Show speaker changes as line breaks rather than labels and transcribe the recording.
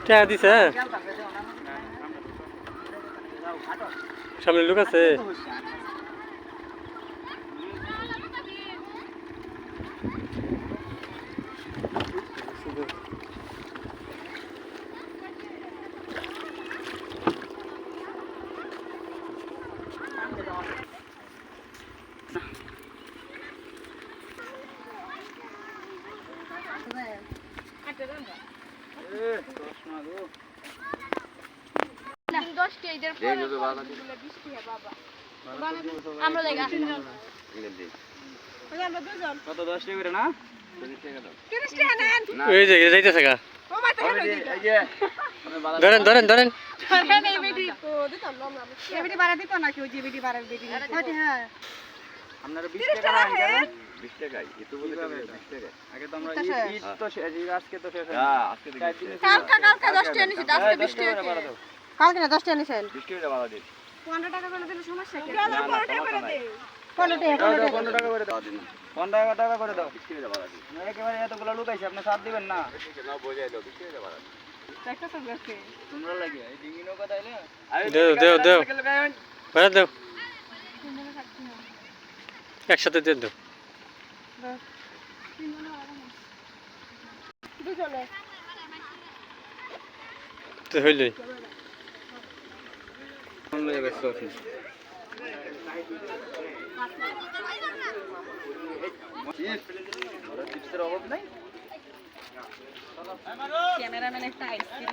টাকা দিছে সামনে লোক আছে ধরেন ধরেন ধরেন
আপনারা 20 টাকা রাখেন 20 টাকাই এত বলে 20 টাকা আগে তো আমরা ঈদ তো আজকে তো শেষ হ্যাঁ আজকে কালকে 10 টাকা নিছি আজকে 20 টাকা কালকে না 10 টাকা নিছেন 20 টাকা বাড়া দিন 15 টাকা করে দিলে সমস্যা কি 15 টাকা করে দে 15 টাকা করে দাও দিন 15 টাকা করে দাও 20 টাকা বাড়া দিন একেবারে এতগুলো লোক আইছে আপনি সাথ দিবেন না না বোঝাই দাও 20 টাকা বাড়া দিন একটা তো গেছে তোমরা লাগি এই ডিঙ্গিনো কথা আইলে
দেও দেও বাড়া দাও একসাথে দিয়ে দাও তো হইলই
ক্যামেরাম্যান একটা আইসক্রিম